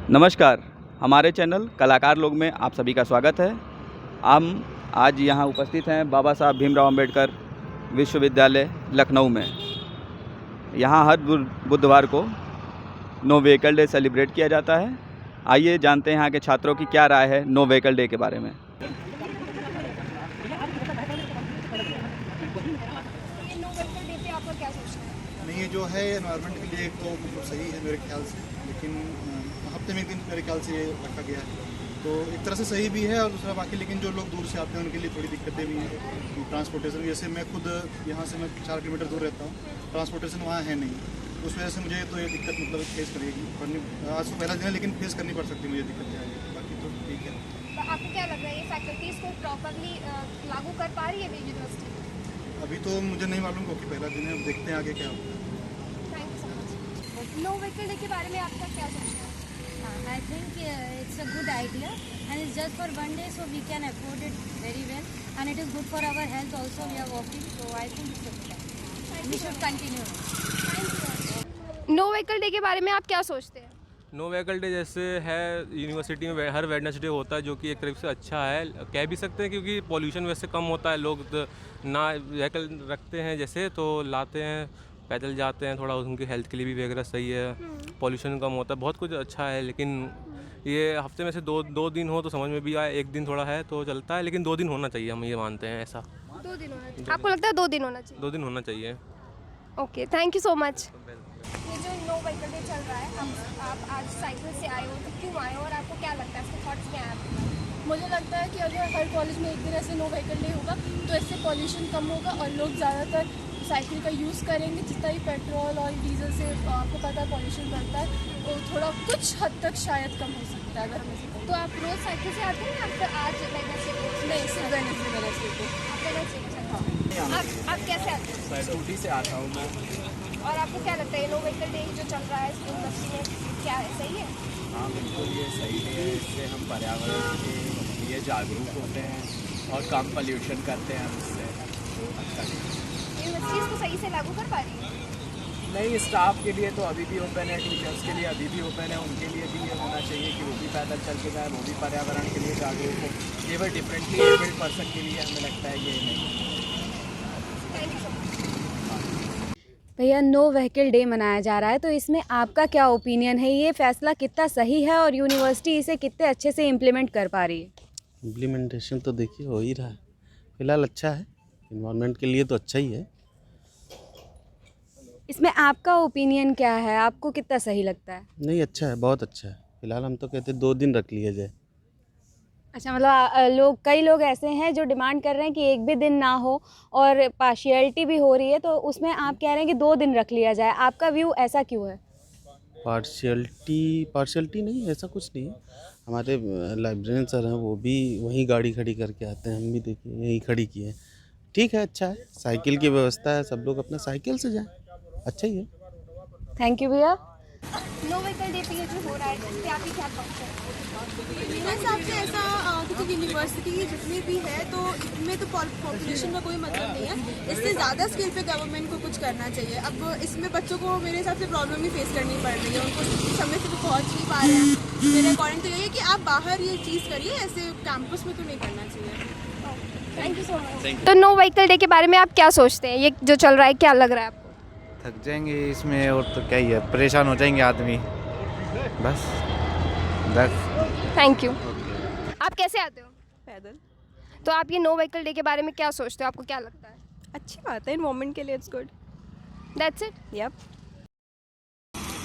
नमस्कार, हमारे चैनल कलाकार लोग में आप सभी का स्वागत है। हम आज यहाँ उपस्थित हैं बाबा साहब भीमराव अंबेडकर विश्वविद्यालय लखनऊ में। यहाँ हर बुधवार को नो व्हीकल डे सेलिब्रेट किया जाता है। आइए जानते हैं यहाँ के छात्रों की क्या राय है नो व्हीकल डे के बारे में। नहीं, ये जो है एनवायरनमेंट के लिए तो मतलब सही है मेरे ख्याल से, लेकिन हफ्ते में एक दिन मेरे ख्याल से ये रखा गया है तो एक तरह से सही भी है। और दूसरा बाकी लेकिन जो लोग दूर से आते हैं उनके लिए थोड़ी दिक्कतें भी हैं ट्रांसपोर्टेशन। जैसे मैं खुद यहाँ से मैं 4 किलोमीटर दूर रहता हूँ, ट्रांसपोर्टेशन वहाँ है नहीं, उस वजह से मुझे तो ये दिक्कत मतलब फेस करनी आज तो पहला दिन है लेकिन फेस करनी पड़ सकती है मुझे दिक्कतें। बाकी तो ठीक है। तो आपको क्या लग रहा है ये फैकल्टीज़ को प्रॉपरली लागू कर पा रही है यूनिवर्सिटी? अभी तो मुझे नहीं मालूम क्योंकि पहला दिन है, अब देखते हैं आगे क्या होता है। Thank you so much. No vehicle day के बारे में आपका क्या सोचना है? I think it's a good idea and it's just for one day, so we can afford it very well and it is good for our health also. We are walking, so I think it's a good idea. We should continue. No vehicle day के बारे में आप क्या सोचते हैं? No vehicle day जैसे है university में हर वेडनेसडे होता है, जो कि एक तरफ से अच्छा है, कह भी सकते हैं, क्योंकि पॉल्यूशन वैसे कम होता है। लोग ना व्हीकल रखते हैं जैसे तो लाते हैं, पैदल जाते हैं, थोड़ा उनकी हेल्थ के लिए भी वगैरह सही है, पॉल्यूशन कम होता है, बहुत कुछ अच्छा है। लेकिन ये हफ्ते में से दो दिन हो तो समझ में भी आए, एक दिन थोड़ा है तो चलता है, लेकिन 2 दिन होना चाहिए, हम ये मानते हैं। ऐसा 2 दिन होना चाहिए। आपको लगता है 2 दिन होना चाहिए? 2 दिन होना चाहिए। Okay, thank you so much. ये जो नो व्हीकल डे चल रहा है, आप आज साइकिल से आए हो तो क्यों आए हो और आपको क्या लगता है, इसके थॉट्स क्या हैं आपके? मुझे लगता है कि अगर हर कॉलेज में एक दिन ऐसे नो व्हीकल डे होगा तो इससे पॉल्यूशन कम होगा और लोग ज़्यादातर साइकिल का यूज़ करेंगे। जितना ही पेट्रोल और डीजल से आपको पता है पॉल्यूशन बढ़ता है, तो थोड़ा कुछ हद तक शायद कम हो सकता है अगर हम इसे तो आप रोज़ साइकिल से आते हैं या फिर आज वेडनेसडे? नहीं, सिर्फ वेडनेसडे को। आप कैसे आते हैं? स्कूटी से आता हूँ मैं। और आपको क्या लगता है नो व्हीकल डे जो चल रहा है यूनिवर्सिटी में क्या है, सही है? हाँ बिल्कुल, ये सही है। इससे हम पर्यावरण के लिए जागरूक होते हैं और कम पोल्यूशन करते हैं उससे। अच्छा यूनिवर्सिटीज़ को सही से लागू कर पा रही है? नहीं, स्टाफ के लिए तो अभी भी ओपन है, टीचर्स के लिए अभी भी ओपन है, उनके लिए भी ये होना चाहिए कि वो भी पैदल चल के जाए, वो भी पर्यावरण के लिए जागरूक हो। केवल डिफरेंटली एबल्ड पर्सन के लिए हमें लगता है ये नहीं। Thank you so much. भैया, नो व्हीकल डे मनाया जा रहा है, तो इसमें आपका क्या ओपिनियन है? ये फैसला कितना सही है और यूनिवर्सिटी इसे कितने अच्छे से इम्प्लीमेंट कर पा रही है? इम्प्लीमेंटेशन तो देखिए हो ही रहा है, फिलहाल अच्छा है, इन्वायरमेंट के लिए तो अच्छा ही है। इसमें आपका ओपिनियन क्या है? आपको कितना सही लगता है? नहीं, अच्छा है, बहुत अच्छा है। फिलहाल हम तो कहते 2 दिन रख लिया जाए। अच्छा, मतलब कई लोग ऐसे हैं जो डिमांड कर रहे हैं कि एक भी दिन ना हो और पार्शियलिटी भी हो रही है, तो उसमें आप कह रहे हैं कि 2 दिन रख लिया जाए। आपका व्यू ऐसा क्यों है? पार्शियलिटी नहीं, ऐसा कुछ नहीं है। हमारे लाइब्रेरियन सर हैं, वो भी वहीं गाड़ी खड़ी करके आते हैं, हम भी देखिए यहीं खड़ी किए हैं। ठीक है, अच्छा है, साइकिल की व्यवस्था है, सब लोग अपना साइकिल से जाएं, अच्छा ही है। थैंक यू भैया। नो व्हीकल डे पे ये जो हो रहा है, इस पे आपकी क्या थॉट्स हैं? मेरे हिसाब से ऐसा क्योंकि यूनिवर्सिटी जितनी भी है तो इसमें तो पॉपुलेशन का कोई मतलब नहीं है। इससे ज़्यादा स्केल पे गवर्नमेंट को कुछ करना चाहिए। अब इसमें बच्चों को मेरे हिसाब से प्रॉब्लम ही फेस करनी पड़ रही है, उनको समय से तो पहुँच नहीं पा रहे हैं। मेरे अकॉर्डिंग तो यही है कि आप बाहर ये चीज़ करिए, ऐसे कैंपस में तो नहीं करना चाहिए। Thank you so much. तो नो व्हीकल डे के बारे में आप क्या सोचते हैं? ये जो चल रहा है क्या लग रहा है आपको? थक जाएंगे इसमें, और तो क्या ही है, परेशान हो जाएंगे आदमी, बस। Thank you. आप कैसे आते हो? पैदल। तो आप ये नो व्हीकल डे के बारे में क्या सोचते हो? आपको क्या लगता है? अच्छी बात है, इन्वायरमेंट के लिए it's good. That's it? Yep.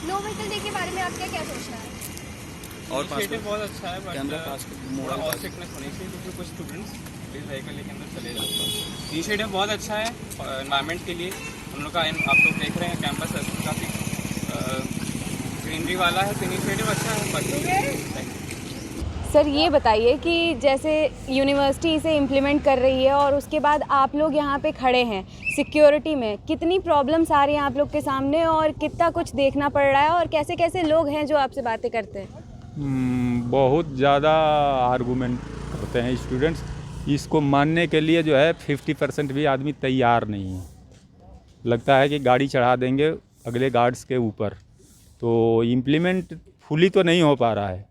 No vehicle day के बारे में आपका क्या सोचना है? और बहुत अच्छा है, कैमरा पास थोड़ा और स्ट्रिक्टनेस होनी चाहिए, क्योंकि कुछ स्टूडेंट्स प्लीज व्हीकल लेके अंदर चले जाते हैं। इनिशिएटिव बहुत अच्छा है एनवायरनमेंट के लिए। हम लोग का आप लोग देख रहे हैं कैंपस काफ़ी ग्रीनरी वाला है, तो इनिशिएटिव अच्छा है। बाकी सर, ये बताइए कि जैसे यूनिवर्सिटी इसे इम्प्लीमेंट कर रही है और उसके बाद आप लोग यहाँ पे खड़े हैं, सिक्योरिटी में कितनी प्रॉब्लम्स आ रही हैं आप लोग के सामने और कितना कुछ देखना पड़ रहा है और कैसे कैसे लोग हैं जो आपसे बातें करते हैं? बहुत ज़्यादा आर्गूमेंट होते हैं स्टूडेंट्स, इसको मानने के लिए जो है 50% भी आदमी तैयार नहीं है। लगता है कि गाड़ी चढ़ा देंगे अगले गार्ड्स के ऊपर। तो इम्प्लीमेंट फुली तो नहीं हो पा रहा है,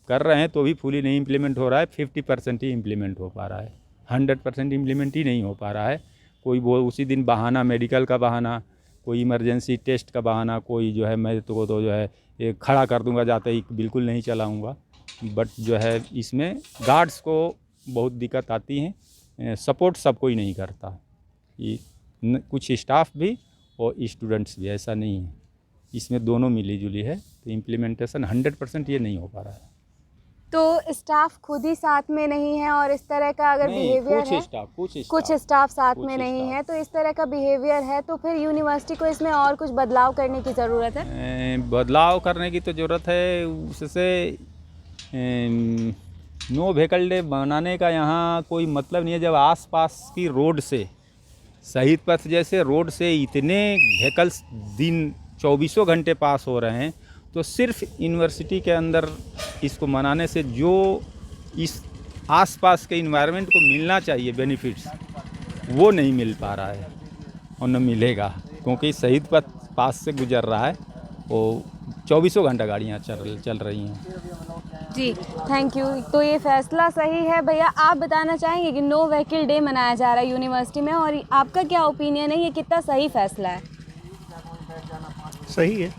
कर रहे हैं तो भी फुली नहीं इम्प्लीमेंट हो रहा है, 50% ही इम्प्लीमेंट हो पा रहा है, 100% इम्प्लीमेंट ही नहीं हो पा रहा है। कोई वो उसी दिन बहाना, मेडिकल का बहाना, कोई इमरजेंसी टेस्ट का बहाना, कोई जो है मैं तो जो है ये खड़ा कर दूंगा जाते ही, बिल्कुल नहीं चलाऊंगा। बट जो है इसमें गार्ड्स को बहुत दिक्कत आती है, सपोर्ट सब कोई नहीं करता, ये कुछ स्टाफ भी और स्टूडेंट्स भी, ऐसा नहीं है, इसमें दोनों मिली जुली है। तो इम्प्लीमेंटेशन 100% ये नहीं हो पा रहा है। तो स्टाफ खुद ही साथ में नहीं है और इस तरह का अगर बिहेवियर है, कुछ स्टाफ साथ में नहीं है, तो इस तरह का बिहेवियर है तो फिर यूनिवर्सिटी को इसमें और कुछ बदलाव करने की ज़रूरत है। बदलाव करने की तो ज़रूरत है, उससे नो व्हीकल डे बनाने का यहाँ कोई मतलब नहीं है। जब आसपास की रोड से, शहीद पथ जैसे रोड से इतने व्हीकल्स दिन 24 घंटे पास हो रहे हैं, तो सिर्फ यूनिवर्सिटी के अंदर इसको मनाने से जो इस आसपास के इन्वायरमेंट को मिलना चाहिए बेनिफिट्स, वो नहीं मिल पा रहा है और न मिलेगा, क्योंकि शहीद पथ पास से गुजर रहा है, वो 24 घंटा गाड़ियाँ चल रही हैं। जी थैंक यू। तो ये फैसला सही है। भैया आप बताना चाहेंगे कि नो व्हीकल डे मनाया जा रहा है यूनिवर्सिटी में, और आपका क्या ओपिनियन है, ये कितना सही फैसला है? सही है।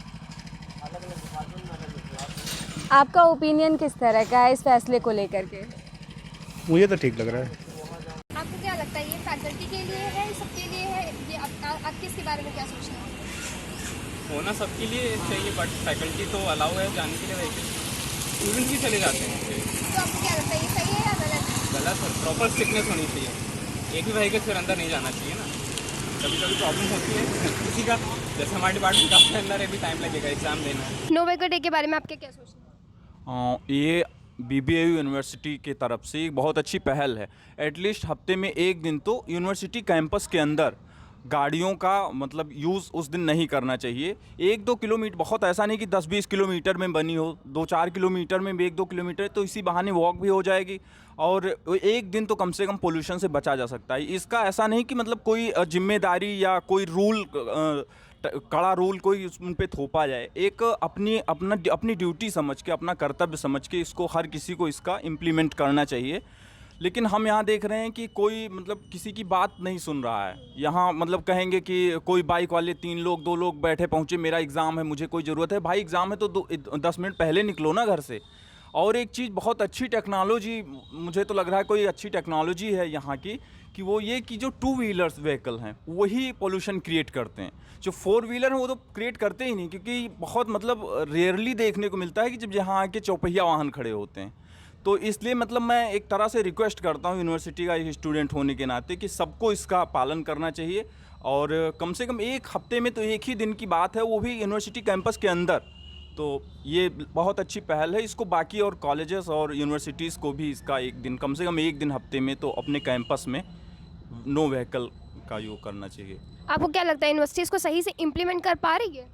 आपका ओपिनियन किस तरह का है इस फैसले को लेकर के? मुझे तो ठीक लग रहा है। आपको क्या लगता है ये फैकल्टी के लिए है, सबके लिए है, ये आप किसके बारे में क्या सोचते हैं? होना सबके लिए चाहिए, बट फैकल्टी तो अलाउ है जाने के लिए, व्हीकल स्टूडेंट भी चले जाते हैं। तो आपको क्या लगता है ये सही है या गलत? गलत है, प्रॉपर सिकनेस होनी चाहिए, एक भी व्हीकल फिर अंदर नहीं जाना चाहिए ना। कभी कभी प्रॉब्लम होती है किसी का, जैसे हमारे डिपार्टमेंट का अंदर अभी टाइम लगेगा एग्ज़ाम देना है। नो व्हीकल डे के बारे में आपके क्या सोचते हैं? ये BBAU यूनिवर्सिटी की तरफ से एक बहुत अच्छी पहल है। एटलीस्ट हफ्ते में एक दिन तो यूनिवर्सिटी कैंपस के अंदर गाड़ियों का मतलब यूज़ उस दिन नहीं करना चाहिए। 1-2 किलोमीटर, बहुत ऐसा नहीं कि 10-20 किलोमीटर में बनी हो, 2-4 किलोमीटर में भी 1-2 किलोमीटर, तो इसी बहाने वॉक भी हो जाएगी और एक दिन तो कम से कम पोल्यूशन से बचा जा सकता है। इसका ऐसा नहीं कि मतलब कोई जिम्मेदारी या कोई रूल, कड़ा रूल कोई उन पे थोपा जाए। एक अपनी ड्यूटी समझ के, अपना कर्तव्य समझ के इसको हर किसी को इसका इम्प्लीमेंट करना चाहिए। लेकिन हम यहाँ देख रहे हैं कि कोई मतलब किसी की बात नहीं सुन रहा है। यहाँ मतलब कहेंगे कि कोई बाइक वाले 3 लोग 2 लोग बैठे पहुँचे, मेरा एग्ज़ाम है, मुझे कोई ज़रूरत है। भाई एग्ज़ाम है तो 10 मिनट पहले निकलो ना घर से। और एक चीज़, बहुत अच्छी टेक्नोलॉजी, मुझे तो लग रहा है कोई अच्छी टेक्नोलॉजी है यहाँ की, कि वो ये कि जो 2 व्हीलर्स व्हीकल हैं वही पोल्यूशन क्रिएट करते हैं। जो 4 व्हीलर हैं वो तो क्रिएट करते ही नहीं, क्योंकि बहुत मतलब रेयरली देखने को मिलता है कि जब यहाँ आके चौपहिया वाहन खड़े होते हैं। तो इसलिए मतलब मैं एक तरह से रिक्वेस्ट करता हूँ यूनिवर्सिटी का एक स्टूडेंट होने के नाते कि सबको इसका पालन करना चाहिए, और कम से कम एक हफ्ते में तो एक ही दिन की बात है, वो भी यूनिवर्सिटी कैंपस के अंदर। तो ये बहुत अच्छी पहल है, इसको बाकी और कॉलेजेस और यूनिवर्सिटीज़ को भी इसका एक दिन, कम से कम एक दिन हफ्ते में तो अपने कैंपस में नो व्हीकल का योग करना चाहिए। आपको क्या लगता है यूनिवर्सिटी इसको सही से इम्प्लीमेंट कर पा रही है?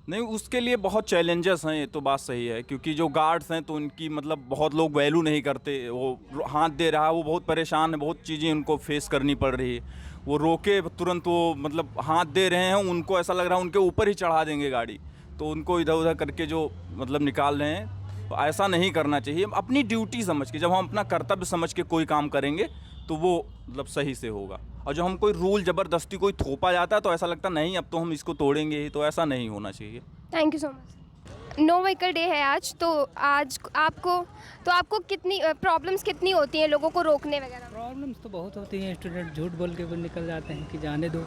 नहीं, उसके लिए बहुत चैलेंजेस हैं, ये तो बात सही है, क्योंकि जो गार्ड्स हैं तो उनकी मतलब बहुत लोग वैल्यू नहीं करते। वो हाथ दे रहा है, वो बहुत परेशान है, बहुत चीज़ें उनको फेस करनी पड़ रही है। वो रोके तुरंत, वो मतलब हाथ दे रहे हैं, उनको ऐसा लग रहा है उनके ऊपर ही चढ़ा देंगे गाड़ी, तो उनको इधर उधर करके जो मतलब निकाल रहे हैं, तो ऐसा नहीं करना चाहिए। अपनी ड्यूटी समझ के, जब हम अपना कर्तव्य समझ के कोई काम करेंगे तो वो मतलब सही से होगा। और जो हम कोई रूल ज़बरदस्ती कोई थोपा जाता है तो ऐसा लगता नहीं अब तो हम इसको तोड़ेंगे ही, तो ऐसा नहीं होना चाहिए। Thank you so much. No vehicle day है आज, तो आज आपको कितनी प्रॉब्लम्स कितनी होती हैं लोगों को रोकने वगैरह? प्रॉब्लम्स तो बहुत होती हैं, स्टूडेंट झूठ बोल के निकल जाते हैं कि जाने दो,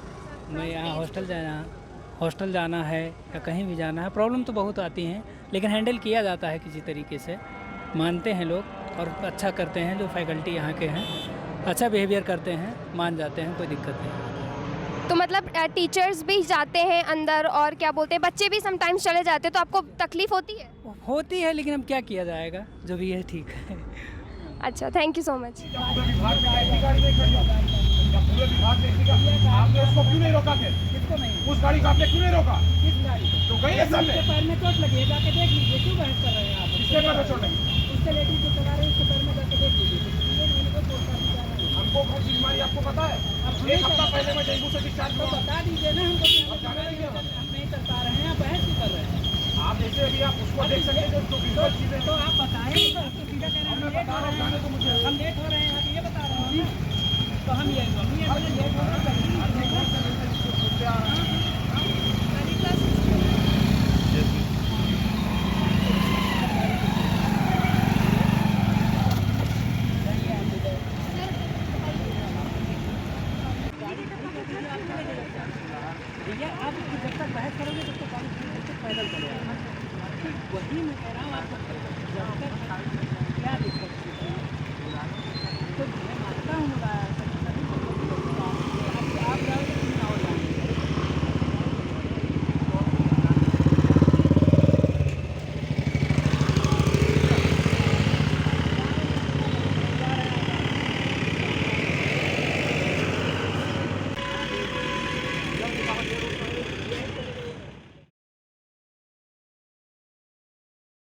मैं यहाँ हॉस्टल जाना है या कहीं भी जाना है। प्रॉब्लम तो बहुत आती हैं, लेकिन हैंडल किया जाता है किसी तरीके से, मानते हैं लोग और अच्छा करते हैं। जो फैकल्टी यहाँ के हैं अच्छा बिहेवियर करते हैं, मान जाते हैं, कोई दिक्कत नहीं। तो मतलब टीचर्स भी जाते हैं अंदर और क्या बोलते हैं, बच्चे भी समटाइम्स चले जाते हैं, तो आपको तकलीफ होती है? होती है, लेकिन अब क्या किया जाएगा, जो भी है ठीक है। अच्छा, थैंक यू सो मच। आपने उसको क्यों नहीं रोका? किसको नहीं? उस गाड़ी को आपने क्यों नहीं रोका? किस गाड़ी? तो गई है सामने। पैर में चोट लगी है, जाके देख लीजिए। क्यों बहस कर रहे हैं आप? किसके पैर में चोट लगी? उससे लेडीज जो चला रहे हैं उसके पैर में जाके देख लीजिए। हमको कौन सी बीमारी आपको पता है? एक हफ्ता पहले मैं डेंगू से डिस्चार्ज हुआ। बता दीजिए ना हमको, हम नहीं कर पा रहे हैं, आप बहस क्यों कर रहे हैं? आप से अभी आप उसको देख सकते हैं जो विजुअल चीजें। तो आप बताएं, तो सीधा कह रहे हैं लेट हो रहे हैं, तो मुझे हम लेट हो रहे हैं, आप ये बता रहे हैं, तो हम ये लेट हो रहे हैं। भैया आप जब तक बहस करोगे तब तक पैदल चले वही मैं कह रहा हूँ आपको जब तक क्या दिक्कत